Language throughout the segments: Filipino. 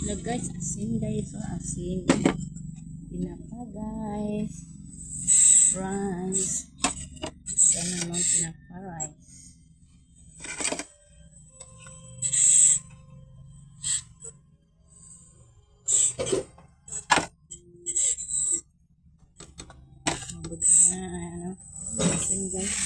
Hello guys, asin guys. So, asin. Tinapa guys. Rice. Ito naman tinapa rice. Mabot na. Ano? Asin guys.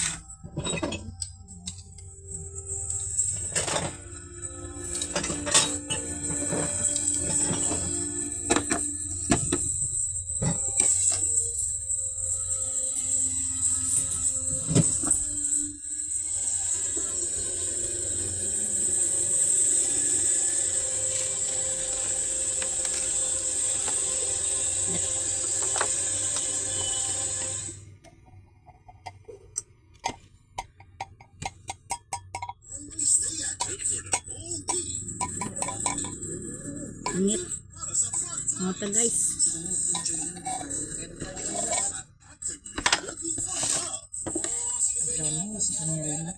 Init. Mata guys. Adono, sanira.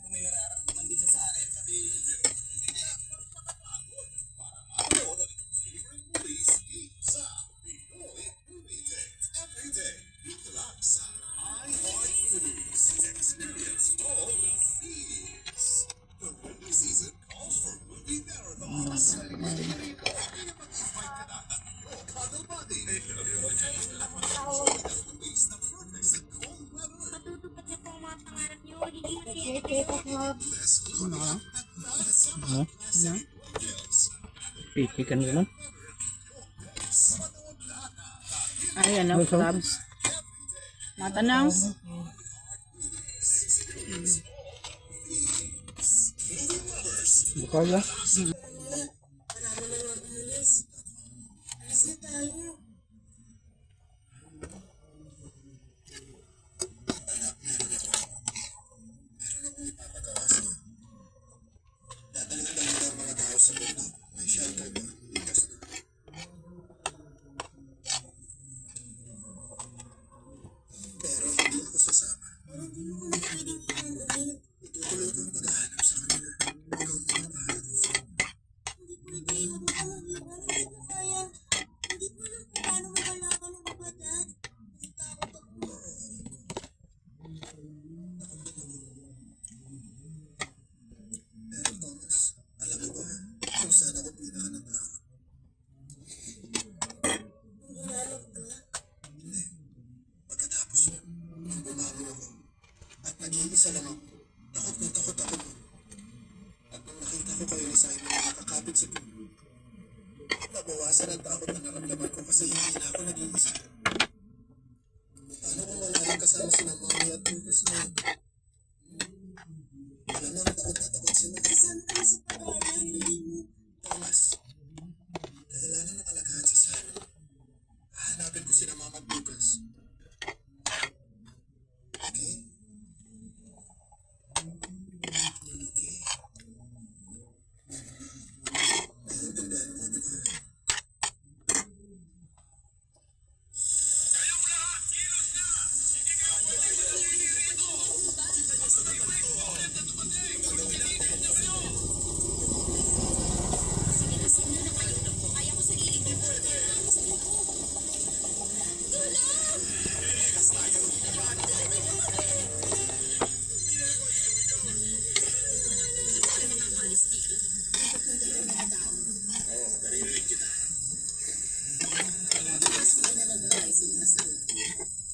Ano? Pitikan gano'n. Ay, ano? Crabs. Matanang. Bukal na. Pero hindi ako sasama. Itutuloy ko ang paghahanap sa kanila. Ikaw pa ang bahala. Pero Thomas, alam mo ba kung saan ako pinaka-natakot? Hindi. Pagkatapos nun, nung bumangon ako at nag-iisa lang ako, takot na takot ako nun. At nung nakita ko kayo ni Simon na nakakapit sa puno, nabawasan ang takot na naramdaman ko kasi hindi na ako nag-iisa. Paano kung wala rin kasama si Mami at Lucas ngayon? Alam na takot na takot sila. Kasama kami sa pag-aaral. Thomas, kailangan na alagahan si Simon. Hahanapin ko si Mama at Lucas. Okay? Okay. Naiintindihan mo, di ba?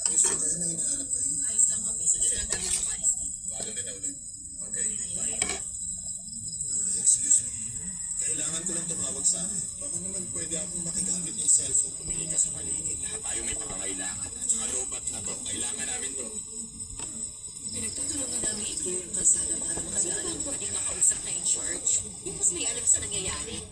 Ayos ko kayo na hinahanap kayo. Excuse me. Kailangan ko lang tumawag sa akin. Baka naman pwede akong makigamit ng cellphone. Pumili ka sa paligid. Lahat tayo may pangangailangan. At saka lobat na to. Kailangan namin to. Pinagtutulungan namin i-clear yung kalsada para makadaan. Sino ba pwedeng makausap na in charge? Yung mas may alam sa nangyayari.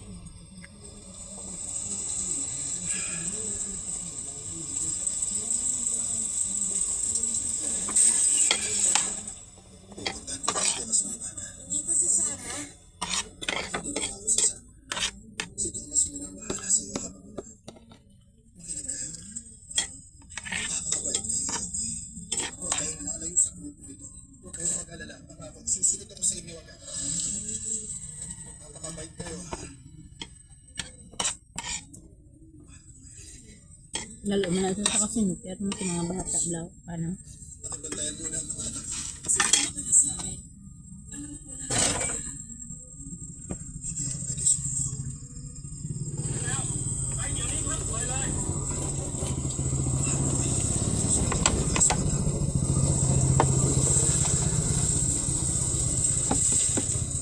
Pupuntahan ko kayo bukas ng umaga. Hindi ko sasama. Hindi ko ako sasama. Si Thomas muna ang bahala sa'yo habang unahan. Makinig kayo. Napakabait kayo, okay? Huwag kayong nalayo sa grupo nito. Huwag kayong mag-alala. Pangako, susunod ako sa inyo agad. Napakabait Mabait kayo. Lalo mo na sa kasi pero mo sa mga bata, blau, ano? Nakibantayan muna ang mga anak. Hindi ako pwede sumuko.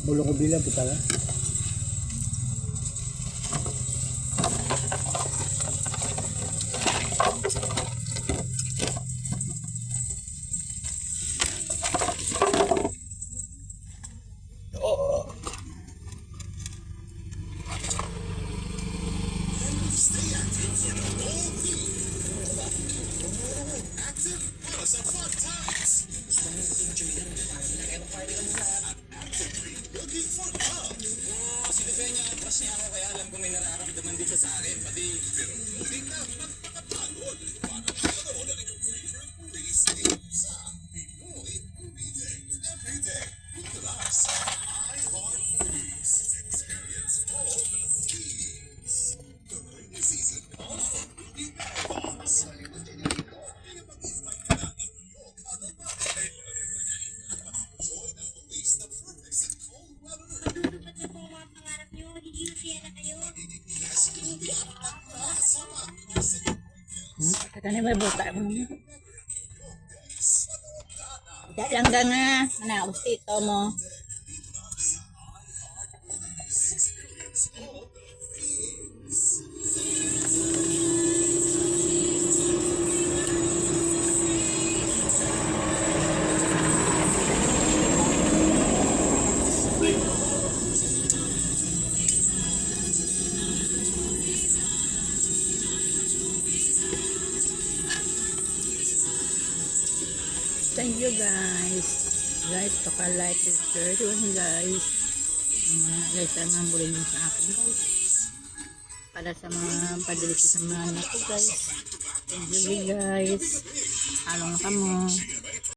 Bulong ko bilang puta ka. Si Devenya, atras niya ako kaya alam ko may nararamdaman din siya sa akin. Pati, pero hindi na nagpapatagod. Para magkaroon na yung favorite movies sa Pinoy Movie Day. Every day, relax. I Heart Movies. Experience all the feels. The rainy season calls for movie marathons. Kaya mag-invite ka na ng iyong kada bagay. Enjoy the movies na perfect sa cold weather. Matutupad na po ang mga pangarap nyo. Magiging masaya na kayo. Katanya may buta mo. Dalang ka nga. Manaos ito mo. Thank you guys. Guys, paka-like and share yun guys. Guys, ang mambulin nyo sa akin guys. Para sa mga padali sa mga anak ko guys. Thank you guys. Halong na kamo.